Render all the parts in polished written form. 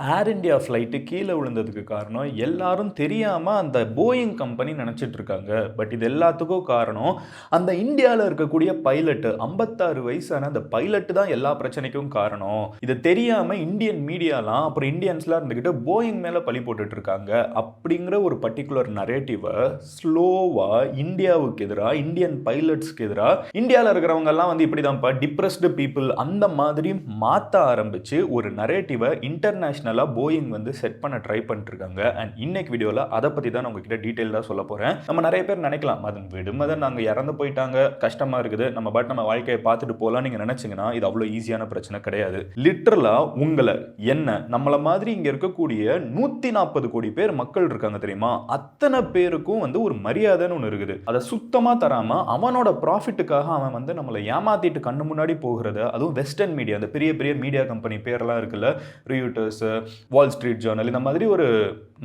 ஏர் India flight கீழே விழுந்ததுக்கு காரணம் எல்லாரும் தெரியாமல் அந்த போயிங் கம்பெனி நினச்சிட்டு இருக்காங்க. பட் இது எல்லாத்துக்கும் காரணம் அந்த இந்தியாவில் இருக்கக்கூடிய பைலட்டு, 56 வயசான அந்த பைலட்டு தான் எல்லா பிரச்சனைக்கும் காரணம். இதை தெரியாமல் இந்தியன் மீடியாலாம் அப்புறம் இந்தியன்ஸ்லாம் இருந்துக்கிட்டு போயிங் மேலே பழி போட்டுட்டு இருக்காங்க அப்படிங்கிற ஒரு பர்டிகுலர் நரேட்டிவை ஸ்லோவாக இந்தியாவுக்கு எதிராக, இந்தியன் பைலட்ஸ்க்கு எதிராக, இந்தியாவில் இருக்கிறவங்க எல்லாம் வந்து இப்படி தான்ப்பா டிப்ரெஸ்டு பீப்புள் அந்த மாதிரி மாற்ற ஆரம்பிச்சு ஒரு நரேட்டிவை இன்டர்நேஷனல் போயிங் வந்து செட் பண்ண ட்ரை பண்ணிட்டு இருக்காங்க. அண்ட் இன்னைக்கு வீடியோல அதை பத்தி தான் நான் உங்ககிட்ட டீடைலா சொல்ல போறேன். நம்ம நிறைய பேர் நினைக்கலாம், மதன் விடுமதன் நாங்க இறந்து போயிட்டாங்க, கஷ்டமா இருக்குது, நம்ம வாழ்க்கையை பார்த்துட்டு போலாம் நீங்க நினைச்சீங்கன்னா இது அவ்வளவு ஈஸியான பிரச்சனை கிடையாது. லிட்டரலா உங்களை என்ன நம்மள மாதிரி இங்க இருக்கக்கூடிய 140 கோடி பேர் மக்கள் இருக்காங்க தெரியுமா, அத்தனை பேருக்கும் வந்து ஒரு மரியாதைன்னு ஒன்று இருக்குது. அதை சுத்தமா தராம அவனோட ப்ராஃபிட்டுக்காக அவன் வந்து நம்மளை ஏமாத்திட்டு கண்ணு முன்னாடி போகிறத, அதுவும் வெஸ்டர்ன் மீடியா, அந்த பெரிய பெரிய மீடியா கம்பெனி பேரெல்லாம் இருக்குல்ல, ரியூட்டர்ஸ், வால் ஸ்ட்ரீட் ஜேர்னல், இந்த மாதிரி ஒரு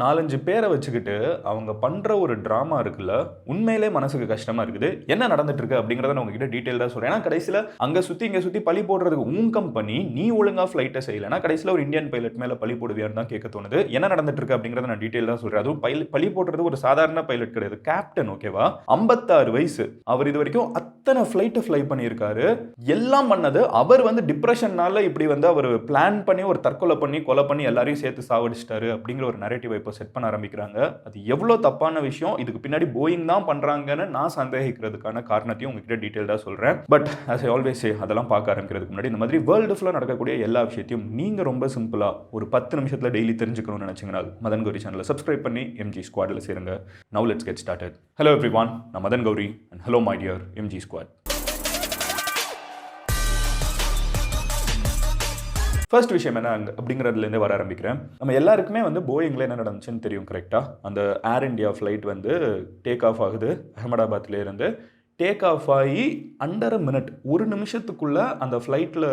4-5 பேரை வச்சுக்கிட்டு அவங்க பண்ற ஒரு டிராமா இருக்குல்ல, உண்மையிலே மனசுக்கு கஷ்டமா இருக்குது. என்ன நடந்துட்டு இருக்கு அப்படிங்கறத நான் உங்ககிட்ட டீடைலா சொல்றேன். ஏன்னா கடைசியில அங்க சுத்தி இங்க சுத்தி பழி போடுறதுக்கு உன் கம்பெனி நீ ஒழுங்கா ஃபிளைட்டை செய்யலன்னா கடைசியில ஒரு இந்தியன் பைலட் மேல பழி போடுவியான்னு தான் கேட்க தோணுது. என்ன நடந்துட்டு இருக்கு அப்படிங்கறத நான் டீடைலா சொல்றேன். அதுவும் பழி போடுறது ஒரு சாதாரண பைலட் கிடையாது, கேப்டன். ஓகேவா, 56 வயசு, அவர் இது வரைக்கும் அத்தனை ஃபிளைட்டை ஃபிளை பண்ணியிருக்காரு. எல்லாம் பண்ணது அவர் வந்து டிப்ரெஷன்னால இப்படி வந்து அவர் பிளான் பண்ணி ஒரு தற்கொலை பண்ணி கொலை பண்ணி எல்லாரையும் சேர்த்து சாவடிச்சிட்டாரு அப்படிங்கிற ஒரு நரேட்டிவ் இப்போ செட் பண்ண ஆரம்பிக்கிறாங்க. அது எவ்வளவு தப்பான விஷயம், இதுக்கு பின்னாடி போயிங் தான் பண்றாங்கன்னு நான் சந்தேகிக்கிறதுக்கான காரணத்தையும் உங்ககிட்ட டீடைல்டா சொல்றேன். But as I always say, அதெல்லாம் பார்க்க ஆரம்பிக்கிறதுக்கு முன்னாடி இந்த மாதிரி வேர்ல்டு ஃபுல்லா நடக்கக்கூடிய எல்லா விஷயத்தையும் நீங்க ரொம்ப சிம்பிளா ஒரு 10 நிமிஷத்துல டெய்லி தெரிஞ்சுக்கணும்னு நினைச்சீங்கன்னா மதன் கௌரி சேனலை சப்ஸ்கிரைப் பண்ணி MG ஸ்குவாட்ல சேருங்க. Now let's get started. Hello everyone, நான் Madhan Gowri and hello my dear MG squad. First விஷயம் என்ன அப்படிங்கிறதுலேருந்து வர ஆரம்பிக்கிறேன். நம்ம எல்லாருக்குமே வந்து போயிங்கில் என்ன நடந்துச்சுன்னு தெரியும் கரெக்டாக. அந்த ஏர் இந்தியா ஃப்ளைட் வந்து டேக் ஆஃப் ஆகுது அகமதாபாத்லேருந்து. டேக் ஆஃப் ஆகி அண்டர் அ மினிட், ஒரு நிமிஷத்துக்குள்ளே அந்த ஃப்ளைட்டில்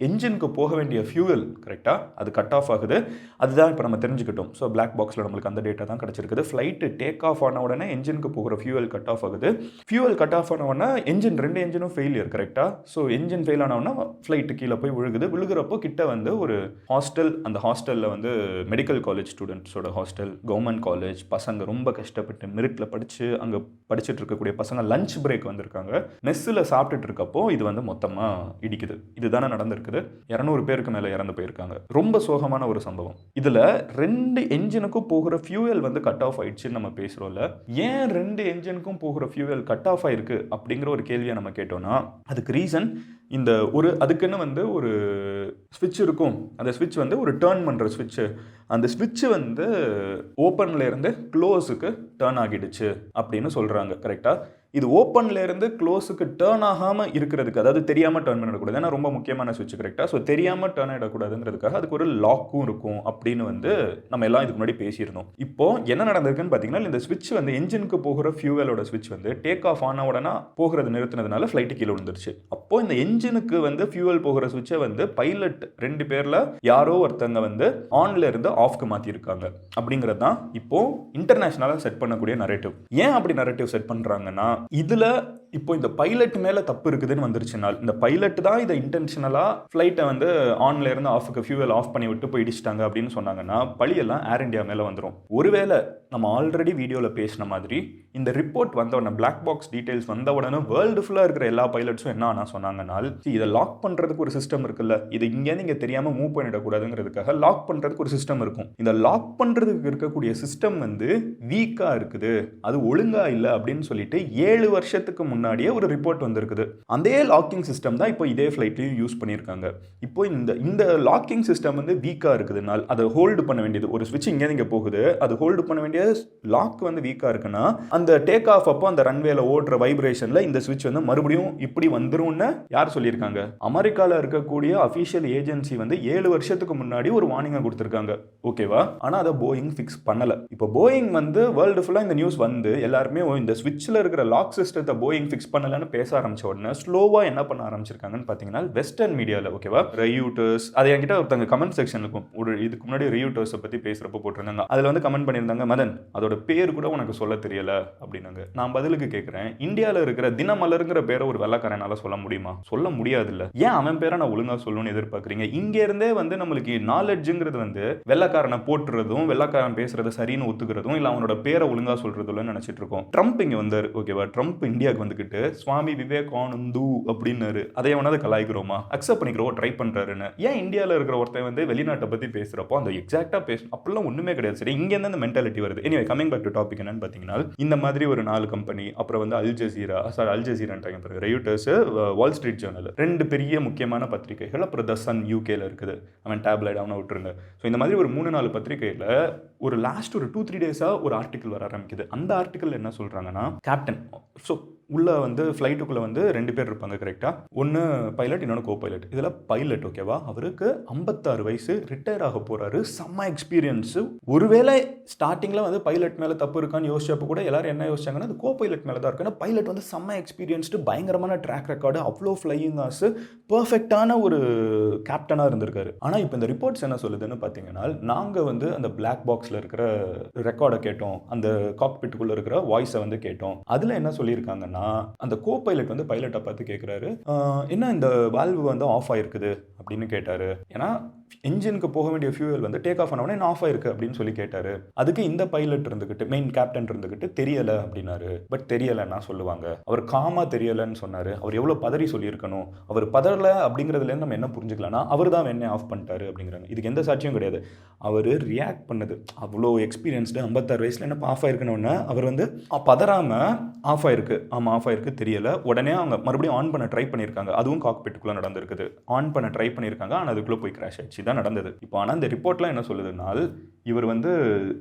என்ஜினுக்கு போக வேண்டிய ஃபியூவல் கரெக்டாக அது கட் ஆஃப் ஆகுது. அதுதான் இப்போ நம்ம தெரிஞ்சுக்கிட்டோம். ஸோ பிளாக் பாக்ஸில் நம்மளுக்கு அந்த டேட்டா தான் கிடச்சிருக்குது. ஃப்ளைட்டு டேக் ஆஃப் ஆன உடனே என்ஜினுக்கு போகிற ஃபியூவல் கட் ஆஃப் ஆகுது. ஃபியூவல் கட் ஆஃப் ஆன உடனே ரெண்டு என்ஜினும் ஃபெயிலியர் கரெக்டாக. ஸோ என்ஜின் ஃபெயில் ஆனவுடனே ஃப்ளைட்டு கீழே போய் விழுகுது. விழுகிறப்போ கிட்ட வந்து ஒரு ஹாஸ்டல், அந்த ஹாஸ்டலில் வந்து மெடிக்கல் காலேஜ் ஸ்டூடெண்ட்ஸோட ஹாஸ்டல், கவர்மெண்ட் காலேஜ், பசங்க ரொம்ப கஷ்டப்பட்டு மெரிட்டில் படித்து அங்கே படிச்சுட்டு இருக்கக்கூடிய பசங்க லஞ்ச் பிரேக் வந்திருக்காங்க. மெஸ்ஸில் சாப்பிட்டுட்டு இருக்கப்போ இது வந்து மொத்தமாக இடிக்குது. இதுதானே நடந்திருக்கு. 200 பேருக்கு மேல இறந்து போயிருக்காங்க. ரொம்ப சோகமான ஒரு சம்பவம். இதுல 2 என்ஜினுக்கும் போகிற ஃபியூயல் வந்து கட் ஆஃப் ஆயிடுச்சுன்னு நம்ம பேசுறோம்ல. ஏன் 2 என்ஜினுக்கும் போகிற ஃபியூயல் கட் ஆஃப் ஆயிருக்கு அப்படிங்கிற ஒரு கேள்வியை நம்ம கேட்டோம்னா அதுக்கு ரீசன் இந்த அதுக்குன்னு வந்து ஒரு ஸ்விட்ச் இருக்கும். அந்த ஸ்விட்ச் வந்து ஒரு டர்ன் பண்ணுற ஸ்விட்ச். அந்த ஸ்விட்ச் வந்து ஓப்பன்ல இருந்து க்ளோஸுக்கு டர்ன் ஆகிடுச்சு அப்படின்னு சொல்றாங்க கரெக்டாக. இது ஓப்பன்ல இருந்து க்ளோஸுக்கு டர்ன் ஆகாமல் இருக்கிறதுக்கு, அதாவது தெரியாமல் டர்ன் பண்ணிடக்கூடாது, ஏன்னா ரொம்ப முக்கியமான ஸ்விட்ச் கரெக்டாக. ஸோ தெரியாமல் டர்ன் ஆகிடக்கூடாதுங்கிறதுக்காக அதுக்கு ஒரு லாக்கும் இருக்கும் அப்படின்னு வந்து நம்ம எல்லாம் இதுக்கு முன்னாடி பேசியிருந்தோம். இப்போ என்ன நடந்திருக்குன்னு பார்த்தீங்கன்னா, இந்த ஸ்விட்ச் வந்து என்ஜினுக்கு போகிற ஃபியூவலோட ஸ்விட்ச் வந்து டேக் ஆஃப் ஆன உடனே போகிறது நிறுத்தினதுனால ஃப்ளைட்டு கீழே விழுந்துருச்சு. அப்போ இந்த என்ஜினுக்கு வந்து ஃபியூவல் போகிற ஸ்விட்சை வந்து பைலட் 2 பேர்ல யாரோ ஒருத்தங்க வந்து ஆன்ல இருந்து ஆஃப்க்கு மாற்றிருக்காங்க அப்படிங்கிறது தான் இப்போ இன்டர்நேஷனலாக செட் பண்ணக்கூடிய நரேட்டிவ். ஏன் அப்படி நரேட்டிவ் செட் பண்ணுறாங்கன்னா, இதுல இப்போ இந்த பைலட் மேல தப்பு இருக்குதுன்னு வந்துருச்சுனால், இந்த பைலட் தான் இதை இன்டென்ஷனலா ஃபிளைட்டை வந்து ஆன்ல இருந்து ஆஃப்க்கு ஃபியூவல் ஆஃப் பண்ணி விட்டு போய் இடிச்சிட்டாங்க அப்படின்னு சொன்னாங்கன்னா பழியெல்லாம் ஏர் இந்தியா மேல வந்துடும். ஒருவேளை நம்ம ஆல்ரெடி வீடியோவில் பேசின மாதிரி இந்த ரிப்போர்ட் வந்த உடனே, பிளாக் பாக்ஸ் டீடைல்ஸ் வந்த உடனே வேர்ல்டு ஃபுல்லாக இருக்கிற எல்லா பைலட்ஸும் என்ன ஆனா சொன்னாங்கனால், இதை லாக் பண்ணுறதுக்கு ஒரு சிஸ்டம் இருக்குல்ல, இது இங்கேருந்து இங்கே தெரியாமல் மூவ் பண்ணிடக்கூடாதுங்கிறதுக்காக லாக் பண்ணுறதுக்கு ஒரு சிஸ்டம் இருக்கும். இந்த லாக் பண்ணுறதுக்கு இருக்கக்கூடிய சிஸ்டம் வந்து வீக்காக இருக்குது, அது ஒழுங்கா இல்லை அப்படின்னு சொல்லிட்டு 7 வருஷத்துக்கு முன்னாடியே ஒரு ரிப்போர்ட் வந்திருக்குது. அதே லாக்கிங் சிஸ்டம் தான் இப்போ இதே ஃப்ளைட்லையும் யூஸ் பண்ணியிருக்காங்க. இப்போ இந்த லாக்கிங் சிஸ்டம் வந்து வீக்காக இருக்குதுனால் அதை ஹோல்டு பண்ண வேண்டியது, ஒரு ஸ்விட்ச் இங்கே இங்கே போகுது, அது ஹோல்டு பண்ண வேண்டிய லாக் வந்து வீக்காக இருக்குன்னா அந்த டேக் ஆஃப் அப்போ அந்த ரன்வேல ஓடுற வைப்ரேஷன்ல இந்த ஸ்விட்ச் வந்து மறுபடியும் இப்படி வந்துரும்னு யார் சொல்லியிருக்காங்க? அமெரிக்காவில் இருக்கக்கூடிய அஃபீஷியல் ஏஜென்சி வந்து 7 வருஷத்துக்கு முன்னாடி ஒரு வார்னிங்கை கொடுத்துருக்காங்க. ஓகேவா? ஆனால் அதை போயிங் ஃபிக்ஸ் பண்ணல. இப்போ போயிங் வந்து வேர்ல்டு ஃபுல்லாக இந்த நியூஸ் வந்து எல்லாருமே இந்த ஸ்விட்சில் இருக்கிற லாக் சிஸ்டத்தை போயிங் இன்னும் ஃபிக்ஸ் பண்ணலன்னு பேச ஆரம்பிச்ச உடனே ஸ்லோவா என்ன பண்ண ஆரம்பிச்சிருக்காங்கன்னு பாத்தீங்கன்னா வெஸ்டர்ன் மீடியால ஓகேவா ரியூட்டர்ஸ் அதை என்கிட்ட ஒருத்தங்க கமெண்ட் செக்ஷன் இருக்கும் ஒரு இதுக்கு முன்னாடி ரியூட்டர்ஸை பத்தி பேசுறப்ப போட்டிருந்தாங்க. அதுல வந்து கமெண்ட் பண்ணியிருந்தாங்க, மதன் அதோட பேர் கூட உனக்கு சொல்ல தெரியல அப்படின்னாங்க. நான் பதிலுக்கு கேட்கிறேன், இந்தியாவில் இருக்கிற தினமலருங்கிற பேரை ஒரு வெள்ளக்காரனால சொல்ல முடியுமா? சொல்ல முடியாது இல்ல. ஏன் அவன் பேரை நான் ஒழுங்கா சொல்லணும்னு எதிர்பார்க்குறீங்க? இங்க இருந்தே வந்து நம்மளுக்கு நாலேஜ்ங்கிறது வந்து வெள்ளக்காரனை போட்டுறதும் வெள்ளக்காரன் பேசுறதை சரின்னு ஒத்துக்கிறதும் இல்ல அவனோட பேரை ஒழுங்கா சொல்றதும் நினைச்சிட்டு இருக்கோம். ட்ரம்ப் இங்க வந்தாரு ஓகேவா, ட்ரம்ப் இந்தியாவுக்கு வந்துகிட்டு சுவாமி விவேகானந்து அப்படின்னாரு. அதை எவனாவது கலாய்க்கிறோமா? அக்செப்ட் பண்ணிக்கிறோம் ட்ரை பண்றாருன்னு. ஏன் இந்தியாவில் இருக்கிற ஒருத்தன் வந்து வெளிநாட்டை பத்தி பேசுறப்போ அந்த எக்ஸாக்டா பேசணும் அப்படிலாம் ஒண்ணுமே கிடையாது. சரி, இங்க இருந்து அந்த மென்டாலிட்டி வருது. Anyway coming back to topic என்னன்னு பாத்தீங்கன்னா, இந்த மாதிரி ஒரு 4 கம்பெனி, அப்புறம் வந்து அல்ஜசீரான்றாங்க பாருங்க, ரெயூட்டர்ஸ், வால் ஸ்ட்ரீட் ஜர்னல், 2 பெரிய முக்கியமான பத்திரிகைகள், அப்புறம் த சன் யூகேல இருக்குது, அவன் டேப்லைட் அவனை விட்டுருங்க. ஸோ இந்த மாதிரி ஒரு 3-4 பத்திரிகையில் ஒரு லாஸ்ட் ஒரு 2-3 டேஸா ஒரு ஆர்டிக்கல் வர ஆரம்பிக்குது. அந்த ஆர்டிக்கல் என்ன சொல்றாங்கன்னா, கேப்டன் ஸோ உள்ள வந்து ஃப்ளைட்டுக்குள்ள வந்து 2 பேர் இருப்பாங்க கரெக்டா, ஒன்று பைலட் இன்னொன்று கோ பைலட். இதில் பைலட் ஓகேவா, அவருக்கு 56 வயசு, ரிட்டையர் ஆக போறாரு, செம்ம எக்ஸ்பீரியன்ஸ். ஒருவேளை ஸ்டார்டிங்ல வந்து பைலட் மேல தப்பு இருக்கான்னு யோசிச்சப்ப கூட எல்லாரும் என்ன யோசிச்சாங்கன்னா அது கோ பைலட் மேல தான் இருக்கு. பைலட் வந்து செம்ம எக்ஸ்பீரியன்ஸ்டு, பயங்கரமான ட்ராக் ரெக்கார்டு, அவ்வளோ ஃப்ளையிங் ஆஸ், பெர்ஃபெக்டான ஒரு கேப்டனாக இருந்திருக்காரு. ஆனால் இப்போ இந்த ரிப்போர்ட்ஸ் என்ன சொல்லுதுன்னு பார்த்தீங்கன்னா, நாங்கள் வந்து அந்த பிளாக் பாக்ஸில் இருக்கிற ரெக்கார்டை கேட்டோம், அந்த காக்பிட்டுக்குள்ள இருக்கிற வாய்ஸை வந்து கேட்டோம். அதில் என்ன சொல்லியிருக்காங்கன்னா, அந்த கோ பைலட் வந்து பைலட்டை பார்த்து கேட்குறாரு, என்ன இந்த வால்வு வந்து ஆஃப் ஆயிருக்குது அப்படின்னு கேட்டாரு. ஏன்னா இன்ஜினுக்கு போக வேண்டிய ஃபியூவல் வந்து டேக் ஆஃப் ஆனவனே ஆஃப் ஆயிருக்கு அப்படின்னு சொல்லி கேட்டாரு. அதுக்கு இந்த பைலட் இருந்துகிட்டு, மெயின் கேப்டன் இருந்துகிட்டு தெரியல அப்படின்னாரு. பட் தெரியலன்னா சொல்லுவாங்க, அவர் காமா தெரியலன்னு சொன்னாரு. அவர் எவ்வளவு பதறி சொல்லியிருக்கணும். அவர் பதறல அப்படிங்கிறதுல நம்ம என்ன புரிஞ்சுக்கலாம்னா, அவர் தான் என்ன ஆஃப் பண்ணிட்டாரு அப்படிங்கிறாங்க. இதுக்கு எந்த சாட்சியும் கிடையாது. அவர் ரியாக்ட் பண்ணது அவ்வளோ எக்ஸ்பீரியன்ஸ்டு, 56 வயசுல என்ன ஆஃப் ஆயிருக்கணும்னு அவர் வந்து பதறாம ஆஃப் ஆயிருக்கு, ஆமா ஆஃப் ஆயிருக்கு தெரியல, உடனே அவங்க மறுபடியும் ஆன் பண்ண ட்ரை பண்ணியிருக்காங்க. அதுவும் காக்பிட்டுக்குள்ள நடந்திருக்குது. ஆன் பண்ண ட்ரை பண்ணியிருக்காங்க, ஆனால் அதுக்குள்ள போய் கிராஷ் ஆயிடுச்சு தான் நடந்தது. இப்போ ஆனால் இந்த ரிப்போர்ட்லாம் என்ன சொல்லுதுனால், இவர் வந்து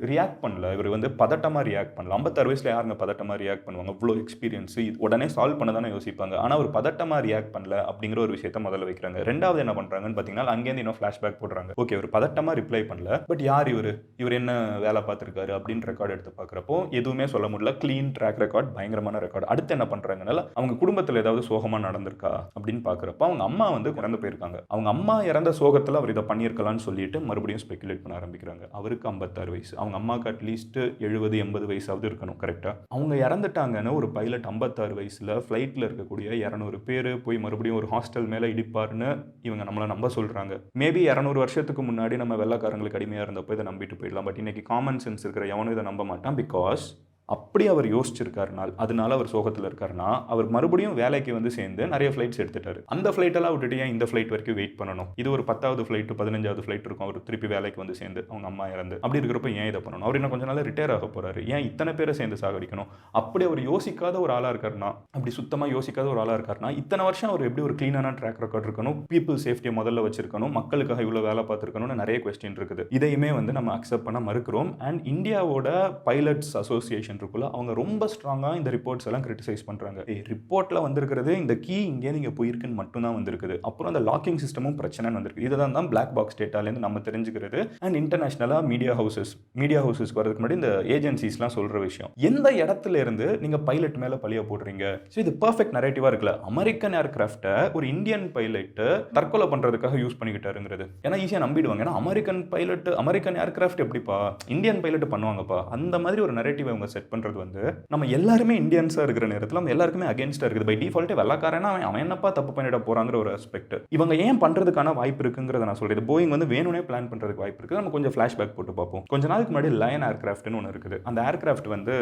ரியாக்ட் பண்ணல, இவர் வந்து பதட்டமாக ரியாக்ட் பண்ணல. 56 வயசுல யாருங்க பதட்டமாக ரியாக்ட் பண்ணுவாங்க? இவ்வளோ எக்ஸ்பீரியன்ஸ், உடனே சால்வ் பண்ண தானே யோசிப்பாங்க. ஆனால் ஒரு பதட்டமாக ரியாக்ட் பண்ணல அப்படிங்கிற ஒரு விஷயத்தை முதல்ல வைக்கிறாங்க. ரெண்டாவது என்ன பண்ணுறாங்கன்னு பார்த்தீங்கன்னா, அங்கேருந்து இன்னும் ஃப்ளாஷ்பேக் போடுறாங்க. ஓகே, ஒரு பதட்டமாக ரிப்ளை பண்ணல, பட் யார் இவர் என்ன வேலை பார்த்துருக்காரு அப்படின்னு ரெக்கார்டு எடுத்து பார்க்குறப்போ எதுவுமே சொல்ல முடியல. க்ளீன் ட்ராக் ரெக்கார்ட், பயங்கரமான ரெக்கார்டு. அடுத்து என்ன பண்ணுறாங்கனால, அவங்க குடும்பத்தில் ஏதாவது சோகமாக நடந்திருக்கா அப்படின்னு பார்க்குறப்ப அவங்க அம்மா வந்து இறந்து போயிருக்காங்க. அவங்க அம்மா இறந்த சோகத்தில் அவர் இதை பண்ணியிருக்கலாம்னு சொல்லிட்டு மறுபடியும் ஸ்பெகுலேட் பண்ண ஆரம்பிக்கிறாங்க. அவருக்கு 56 வயசு, அவங்க அம்மாவுக்கு அட்லீஸ்ட் 70-80 வயசாவது இருக்கணும் கரெக்டா. அவங்க இறந்துட்டாங்கன்னு ஒரு பைலட் 56 வயசுல ஃப்ளைட்ல இருக்கக்கூடிய 200 பேர் போய் மறுபடியும் ஒரு ஹாஸ்டல் மேல இடிப்பாருன்னு இவங்க நம்மளை நம்ப சொல்றாங்க. மேபி 200 வருஷத்துக்கு முன்னாடி நம்ம வெள்ளக்காரங்களுக்கு அடிமையா இருந்தப்போ இதை நம்பிட்டு போயிடலாம். பட் இன்னைக்கு காமன் சென்ஸ் இருக்கிற எவனும் இதை நம்ப மாட்டான். பிகாஸ் அப்படி அவர் யோசிச்சிருக்காருனால், அதனால அவர் சோகத்தில் இருக்காருன்னா, அவர் மறுபடியும் வேலைக்கு வந்து சேர்ந்து நிறைய ஃப்ளைட்ஸ் எடுத்துட்டாரு. அந்த ஃப்ளைட்டெல்லாம் விட்டுட்டு ஏன் இந்த ஃப்ளைட் வரைக்கும் வெயிட் பண்ணணும்? இது ஒரு 10வது ஃப்ளைட் 15வது ஃப்ளைட் இருக்கும், அவர் திருப்பி வேலைக்கு வந்து சேர்ந்து அவங்க அம்மா இறந்து. அப்படி இருக்கிறப்ப ஏன் இதை பண்ணணும்? அவர் இன்னும் கொஞ்ச நாள் ரிட்டையர் ஆக போறாரு, ஏன் இத்தனை பேரை சேர்ந்து சாகடிக்கணும்? அப்படி அவர் யோசிக்காத ஒரு ஆளாக இருக்காருன்னா, அப்படி சுத்தமாக யோசிக்காத ஒரு ஆளாக இருக்காருன்னா, இத்தனை வருஷம் அவர் எப்படி ஒரு க்ளீனான ட்ராக் ரெக்கார்ட் இருக்கணும், பீப்புள் சேஃப்டியை முதல்ல வச்சிருக்கணும், மக்களுக்காக இவ்வளோ வேலை பார்த்துருக்கணும்னு நிறைய கொஸ்டின் இருக்குது. இதையுமே வந்து நம்ம அக்செப்ட் பண்ண மறுக்கிறோம். அண்ட் இந்தியாவோட பைலட்ஸ் அசோசியேஷன் இருக்குல்ல, அவங்க ரொம்ப ஸ்ட்ராங்காக இந்த ரிப்போர்ட்ஸ் எல்லாம் கிரிட்டிசைஸ் பண்ணுறாங்க. ரிப்போர்ட்டில் வந்திருக்கிறது இந்த கீ இங்கே நீங்கள் போயிருக்குன்னு மட்டும்தான் வந்திருக்குது. அப்புறம் அந்த லாக்கிங் சிஸ்டமும் பிரச்சனைன்னு வந்திருக்கு. இதை தான் பிளாக் பாக்ஸ் டேட்டாலேருந்து நம்ம தெரிஞ்சுக்கிறது. அண்ட் இன்டர்நேஷனலாக மீடியா ஹவுசஸ்க்கு வரதுக்கு முன்னாடி இந்த ஏஜென்சிஸ்லாம் சொல்கிற விஷயம். எந்த இடத்துல இருந்து நீங்கள் பைலட் மேலே பழிய போடுறீங்க? ஸோ இது பர்ஃபெக்ட் நரேட்டிவாக இருக்குல்ல. அமெரிக்கன் ஏர்கிராஃப்டை ஒரு இந்தியன் பைலட்டு தற்கொலை பண்ணுறதுக்காக யூஸ் பண்ணிக்கிட்டாருங்கிறது ஏன்னா ஈஸியாக நம்பிடுவாங்க. ஏன்னா அமெரிக்கன் ஏர்கிராஃப்ட் எப்படிப்பா இந்தியன் பைலட் பண்ணுவாங்கப்பா, அந்த மாதிரி ஒரு நரேட்டிவ் அவங்க செட் பண்ணுறது வந்து நம்ம எல்லாருமே இந்தியன்ஸாக இருக்கிற நேரத்தில் நம்ம எல்லாருக்குமே அகேன்ஸ்டாக இருக்குது. பை டிஃபால்ட்டே வெள்ளக்காரனா அவன் என்னப்பா தப்பு பண்ணிட போறாங்கிற ஒரு ஆஸ்பெக்ட் இவங்க ஏன் பண்ணுறதுக்கான வாய்ப்பு இருக்குங்கிறத நான் சொல்கிறேன். போயிங் வந்து வேணும்னே பிளான் பண்ணுறதுக்கு வாய்ப்பு இருக்குது. நம்ம கொஞ்சம் ஃப்ளாஷ்பேக் போட்டு பார்ப்போம். கொஞ்ச நாளுக்கு முன்னாடி லயன் ஏர்கிராஃப்ட்னு ஒன்று இருக்குது. அந்த ஏர்கிராஃப்ட் வந்து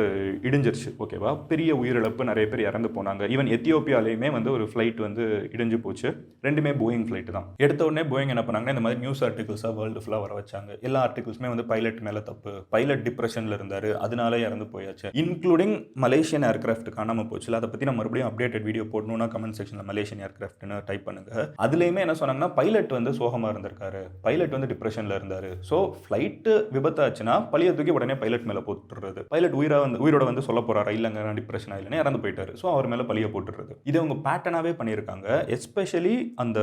இடிஞ்சிருச்சு ஓகேவா, பெரிய உயிரிழப்பு, நிறைய பேர் இறந்து போனாங்க. ஈவன் எத்தியோப்பியாலேயுமே வந்து ஒரு ஃப்ளைட் வந்து இடிஞ்சு போச்சு. ரெண்டுமே போயிங் ஃப்ளைட் தான். எடுத்த உடனே போயிங் என்ன பண்ணாங்கன்னா, இந்த மாதிரி நியூஸ் ஆர்டிகல்ஸாக வேர்ல்டு ஃபுல்லாக வர வச்சாங்க. எல்லா ஆர்டிகல்ஸுமே வந்து பைலட் மேலே தப்பு, பைலட் டிப்ரெஷனில் இருந்தார், அதனால இறந்து போயாச்சு. இன்க்ளூடிங் மலேசியன் ஏர்கிராஃப்ட் காணாமல் போச்சுல, அதை பற்றி நான் மறுபடியும் அப்டேட்டட் வீடியோ போடணும்னா கமெண்ட் செக்ஷனில் மலேசியன் ஏர்கிராஃப்ட்னு டைப் பண்ணுங்க. அதுலேயுமே என்ன சொன்னாங்கன்னா, பைலட் வந்து சோகமாக இருந்திருக்காரு, பைலட் வந்து டிப்ரெஷனில் இருந்தார். ஸோ ஃப்ளைட்டு விபத்தாச்சுன்னா பழைய தூக்கி உடனே பைலட் மேலே போட்டுறது. பைலட் உயிரோட வந்து சொல்ல போறாரா, இல்லைங்க நான் டிப்ரெஷனாக இல்லைன்னு இறந்து போயிட்டாரு, ஸோ அவர் மேலே பழிய போட்டுறது. இதை அவங்க பேட்டர்னாகவே பண்ணியிருக்காங்க. எஸ்பெஷலி அந்த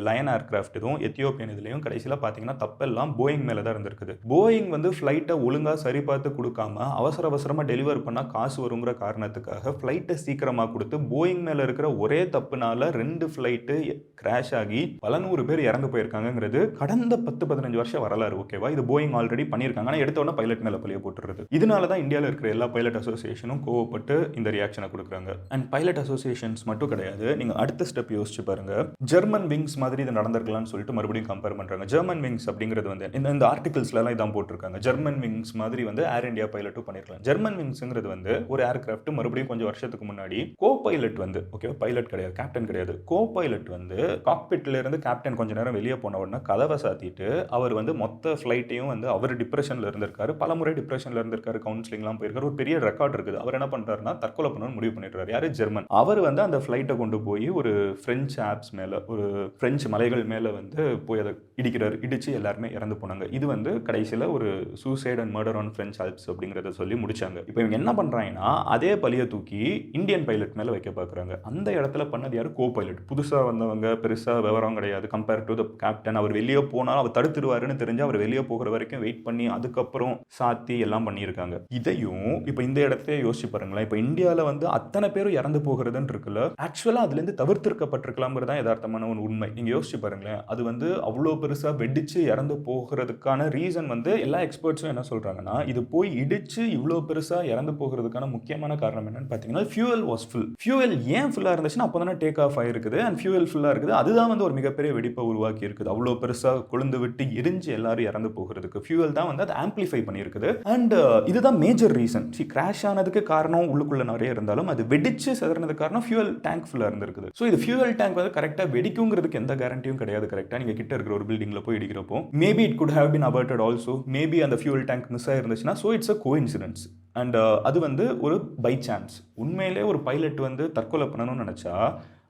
லயன் ஏர்கிராஃப்ட் இதுவும் எத்தியோப்பியன் இதுலையும் கடைசியில் பார்த்தீங்கன்னா தப்பெல்லாம் போயிங் மேலே தான் இருந்திருக்குது. போயிங் வந்து ஃப்ளைட்டை ஒழுங்காக சரி பார்த்து கொடுக்காம அவசர அவசரமாக டெலிவர் பண்ணால் காசு வருங்கிற காரணத்துக்காக ஃப்ளைட்டை சீக்கிரமாக கொடுத்து போயிங் மேலே இருக்கிற ஒரே தப்புனால 2 ஃப்ளைட்டு கிராஷ் ஆகி பல 100 பேர் இறந்து போயிருக்காங்கிறது கடந்த 10-15 வருஷம் வரலாறு. ஓகேவா? இது போயிங் ஆல்ரெடி பண்ணியிருக்காங்க. ஆனால் எடுத்த உடனே பைலட் மேலே பழிய போட்டுறது. இதனால தான் இந்தியாவில் இருக்கிற எல்லா பைலட் அசோசியேஷனும் கோவப்பட்டு இந்த ரியாக்ஷனை கொடுக்குறாங்க. அண்ட் பைலட் அசோசியேஷன்ஸ் மட்டும் கிடையாது, நீங்கள் அடுத்த ஸ்டெப் யோசிச்சு பாருங்க. ஜெர்மன் விங்ஸ் மாதிரி இது நடந்திருக்கலாம்னு சொல்லிட்டு மறுபடியும் கம்பேர் பண்ணுறாங்க. ஜெர்மன் விங்ஸ் அப்படிங்கிறது வந்து இந்த ஆர்டிகல்ஸ்லாம் இதான் போட்டிருக்காங்க. ஜெர்மன் விங்ஸ் மாதிரி வந்து ஏர் இந்தியா பைலட்டும் பண்ணியிருக்கலாம். ஜெர்மன் விங்ஸ்ங்கிறது வந்து ஒரு ஏர்கிராஃப்ட் மறுபடியும் கொஞ்சம் வருஷத்துக்கு முன்னாடி கோ பைலட் வந்து, ஓகே, பைலட் கிடையாது, கேப்டன் கிடையாது, கோ பைலட் வந்து காக்பிட்ல இருந்து கேப்டன் கொஞ்ச நேரம் வெளியே போன உடனே கதவை சாத்திட்டு அவர் வந்து மொத்த ஃப்ளைட்டையும் வந்து அவர் டிப்ரெஷன்ல இருந்திருக்காரு, பலமுறை டிப்ரெஷன்ல இருந்திருக்காரு, கவுன்சிலிங்லாம் போயிருக்காரு, ஒரு பெரிய ரெக்கார்ட் இருக்குது. அவர் என்ன பண்றாருன்னா தற்கொலை பண்ணணும்னு முடிவு பண்ணிடுறாரு. யாரு? ஜெர்மன். அவர் வந்து அந்த ஃப்ளைட்டை கொண்டு போய் ஒரு பிரெஞ்சு ஆப்ஸ் மேல, ஒரு பிரெஞ்சு மலைகள் மேல வந்து போய் அதை இடிக்கிறார். இடிச்சு எல்லாருமே இறந்து போனாங்க. இது வந்து கடைசியில் ஒரு suicide and murder on French Alps அப்படிங்கிறத சொல்லி முடிச்சாங்க. இப்போ இவங்க என்ன பண்றாங்கன்னா அதே பழிய தூக்கி இந்தியன் பைலட் மேல வைக்க பார்க்குறாங்க. அந்த இடத்துல பண்ணது யாரு? Co pilot. புதுசா வந்தவங்க, பெருசா விவரம் கிடையாது கம்பேர் டு த கேப்டன். அவர் வெளியே போனாலும் அவர் தடுத்துருவாருன்னு தெரிஞ்சு அவர் வெளியே போகிற வரைக்கும் வெயிட் பண்ணி அதுக்கப்புறம் சாத்தி எல்லாம் பண்ணியிருக்காங்க. இதையும் இப்போ இந்த இடத்தையே யோசிச்சு பாருங்களேன். இப்போ இந்தியாவில் வந்து அத்தனை பேரும் இறந்து போகிறதுன்னு இருக்குல்ல, ஆக்சுவலாக அதுலேருந்து தவிர்த்திருக்கப்பட்டிருக்கலாம்ங்கிறது தான் யதார்த்தமான ஒரு உண்மை. நீங்கள் யோசிச்சு பாருங்களேன். அது வந்து அவ்வளோ பெருசாக வெடிச்சு இறந்து போகிறதுக்கான ரீசன் வந்து எல்லா எக்ஸ்பர்ட்ஸும் என்ன சொல்கிறாங்கன்னா, இது போய் இடிச்சு இவ்வளோ பெருசாக இறந்து போகிறதுக்கான முக்கியமான காரணம் என்னன்னு பார்த்தீங்கன்னா, ஃபியூவல் வாஸ் ஃபுல். ஃபியூவல் ஏன் ஃபுல்லாக இருந்துச்சுன்னா அப்போ தானே டேக் ஆஃப் ஆகிருக்குது அண்ட் ஃபியூவல் ஃபுல்லாக இருக்குது. அதுதான் வந்து ஒரு மிகப்பெரிய வெடிப்பை உருவாக்கி இருக்குது. அவ்வளோ பெருசாக கொழுந்து விட்டு எரிஞ்சு எல்லாரும் இறந்து போகிறதுக்கு ஃபியூவல் தான் வந்து அதை ஆம்பிளிஃபை பண்ணியிருக்குது. அண்ட் இதுதான் மேஜர் ரீசன். கிராஷ் ஆனதுக்கு காரணம் உள்ளுக்குள்ள நிறைய இருந்தாலும் அது வெடிச்சு சிதறினதுக்கு காரணம் ஃபியூவல் டேங்க் ஃபுல்லாக இருந்திருக்குது. ஸோ இது ஃபியூவல் டேங்க் வந்து கரெக்டாக வெடிக்குங்கிறதுக்கு எந்த கேரண்டியும் கிடையாது. கரெக்டாக நீங்கள் கிட்ட இருக்கிற ஒரு பில்டிங்கில் போய் இடிக்கிறப்போ maybe it could have been aborted also. Maybe அந்த ஃபியூவல் டேங்க் மிஸ் ஆயிருந்துச்சுன்னா so it's a coincidence. And அது வந்து ஒரு பை சான்ஸ். உண்மையிலே ஒரு பைலட் வந்து தற்கொலை பண்ணணும்னு நினச்சா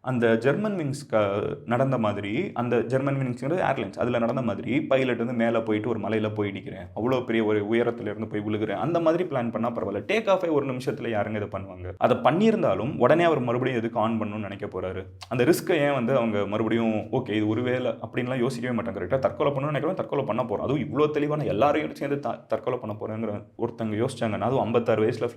அந்த ஜெர்மன் விங்ஸ் நடந்த மாதிரி, அந்த ஜெர்மன் விங்ஸ்ங்கிறது ஏர்லைன்ஸ், அதில் நடந்த மாதிரி பைலட் வந்து மேலே போயிட்டு ஒரு மலையில் போய் இடிக்கிறேன், அவ்வளோ பெரிய ஒரு உயரத்துல இருந்து போய் விழுகிறேன், அந்த மாதிரி பிளான் பண்ணால் பரவாயில்ல. டேக் ஆஃபே ஒரு நிமிஷத்தில் யாருங்க இதை பண்ணுவாங்க? அதை பண்ணியிருந்தாலும் உடனே அவர் மறுபடியும் எதுக்கு ஆன் பண்ணணும்னு நினைக்க போறாரு? அந்த ரிஸ்க்கை ஏன் வந்து அவங்க மறுபடியும் ஓகே இது ஒரு வேலை அப்படின்லாம் யோசிக்கவே மாட்டாங்க. கரெக்டாக தற்கொலை பண்ணணும்னு நினைக்கிறோம், தற்கொலை பண்ண போகிறோம். அதுவும் இவ்வளோ தெளிவான எல்லாரையும் சேர்ந்து தற்கொலை பண்ண போகிறேங்கிற ஒருத்தங்க யோசிச்சாங்கன்னா, அதுவும் 56 வயசில்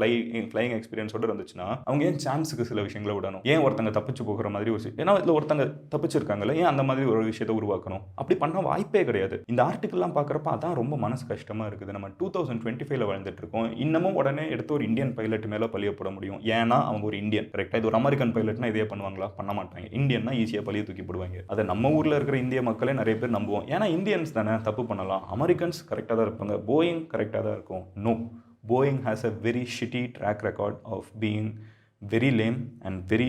ஃப்ளைங் எக்ஸ்பீரியன்ஸோடு இருந்துச்சுன்னா அவங்க ஏன் சான்ஸுக்கு சில விஷயங்களை விடணும்? ஏன் ஒருத்தங்க தப்பிச்சு போகிற மாதிரி ஒரு, ஏன்னா இதில் ஒருத்தங்க தப்பிச்சிருக்காங்கல்ல, ஏன் அந்த மாதிரி ஒரு விஷயத்தை உருவாக்கணும்? அப்படி பண்ண வாய்ப்பே கிடையாது. இந்த ஆர்டிக்கல்லாம் பார்க்குறப்ப அதான் ரொம்ப மனசு கஷ்டமாக இருக்குது. நம்ம 2025 வாழ்ந்துட்டு இருக்கோம். இன்னமும் உடனே எடுத்து ஒரு இந்தியன் பைலட் மேலே பழிய போட முடியும். ஏன்னா அவங்க ஒரு இந்தியன். கரெக்டாக இது ஒரு அமெரிக்கன் பைலட்னா இதே பண்ணுவாங்களா? பண்ண மாட்டாங்க. இந்தியன்னா ஈஸியாக பழிய தூக்கி போடுவாங்க. அதை நம்ம ஊரில் இருக்கிற இந்திய மக்களே நிறைய பேர் நம்புவோம். ஏன்னா இந்தியன்ஸ் தானே, தப்பு பண்ணலாம். அமெரிக்கன்ஸ் கரெக்டாக தான் இருப்பாங்க. போயிங் கரெக்டாக தான் இருக்கும். No, Boeing has a very shitty track record of being very lame and very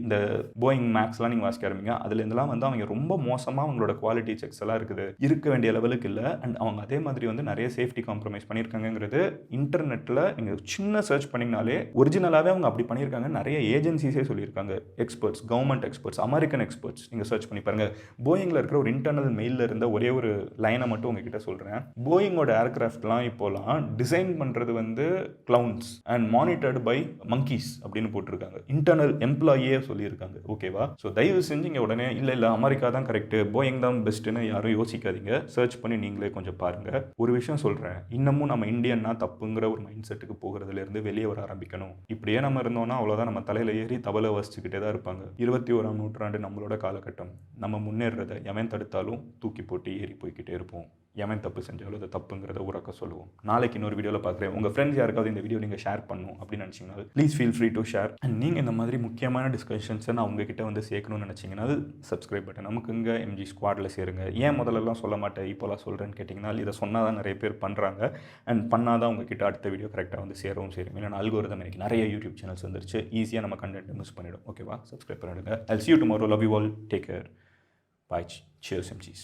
இந்த போயிங் மேக்ஸ்லாம் நீங்கள் வாசிக்க ஆரம்பிங்க. அதுலேருந்துலாம் வந்து அவங்க ரொம்ப மோசமாக அவங்களோட குவாலிட்டி செக்ஸ் எல்லாம் இருக்குது, இருக்க வேண்டிய லெவலுக்கு இல்லை. அண்ட் அவங்க அதே மாதிரி வந்து நிறைய சேஃப்டி காம்ப்ரமைஸ் பண்ணியிருக்காங்கிறது இன்டர்நெட்டில் நீங்கள் சின்ன சர்ச் பண்ணிங்கனாலே ஒரிஜினலாகவே அவங்க அப்படி பண்ணியிருக்காங்க. நிறைய ஏஜென்சிஸே சொல்லியிருக்காங்க, experts, government experts, American experts. நீங்கள் சர்ச் பண்ணி பாருங்கள். போயிங்கில் இருக்கிற ஒரு இன்டர்னல் மெயிலில் இருந்த ஒரே ஒரு லைனை மட்டும் உங்ககிட்ட சொல்கிறேன். போயிங்கோட ஏர்கிராஃப்ட்லாம் இப்போலாம் டிசைன் பண்ணுறது வந்து clowns and monitored by monkeys அப்படின்னு போட்டிருக்காங்க. இன்டர்னல் எம்ப்ளாயே சொல்லியிருக்காங்க. ஓகேவா? ஸோ தயவு செஞ்சு இங்கே உடனே இல்லை அமெரிக்கா தான் கரெக்ட், போயிங் தான் பெஸ்ட்டுன்னு யாரும் யோசிக்காதீங்க. சர்ச் பண்ணி நீங்களே கொஞ்சம் பாருங்க. ஒரு விஷயம் சொல்கிறேன், இன்னமும் நம்ம இந்தியன்னா தப்புங்கிற ஒரு மைண்ட் செட்டுக்கு போகிறதுலேருந்து வெளியே வர ஆரம்பிக்கணும். இப்படியே நம்ம இருந்தோம்னா அவ்வளோதான், நம்ம தலையில் ஏறி தவளை வசிச்சுக்கிட்டே தான் இருப்பாங்க. 21ஆம் நூற்றாண்டு நம்மளோட காலகட்டம். நம்ம முன்னேறதை எவன் தடுத்தாலும் தூக்கி போட்டு ஏறி போய்கிட்டே இருப்போம். எவன் தப்பு செஞ்சாலும் அதை தப்புங்கிறத உறக்க சொல்லுவோம். நாளைக்கு இன்னொரு வீடியோவில் பார்க்குறேன். உங்கள் ஃப்ரெண்ட்ஸ் யாருக்காவது இந்த வீடியோ நீங்கள் ஷேர் பண்ணணும் அப்படின்னு நினச்சிங்கன்னா please feel free to share. And நீங்கள் இந்த மாதிரி முக்கியமான டிஸ்கஷன்ஸை நான் உங்ககிட்ட வந்து சேர்க்கணும்னு நினச்சிங்கன்னா அது சப்ஸ்கிரைப் பட்டன் நமக்கு இங்கே MG ஸ்குவாடில் சேருங்க. ஏன் முதல்லலாம் சொல்ல மாட்டேன் இப்போலாம் சொல்கிறேன்னு கேட்டிங்கன்னா, இதை சொன்னால் தான் நிறைய பேர் பண்ணுறாங்க. அண்ட் பண்ணால் தான் உங்ககிட்ட அடுத்த வீடியோ கரெக்டாக வந்து சேரவும் சரி. இல்லைனா அல்கோரிதம் எனக்கு நிறைய யூடியூப் சேனல்ஸ் வந்துருச்சு, ஈஸியாக நம்ம கண்டென்ட் மிஸ் பண்ணிவிடும். ஓகேவா? சப்ஸ்கிரைப் பண்ணிடுங்க. I'll see you tomorrow. Love you all. Take care. Bye. Cheers MGs.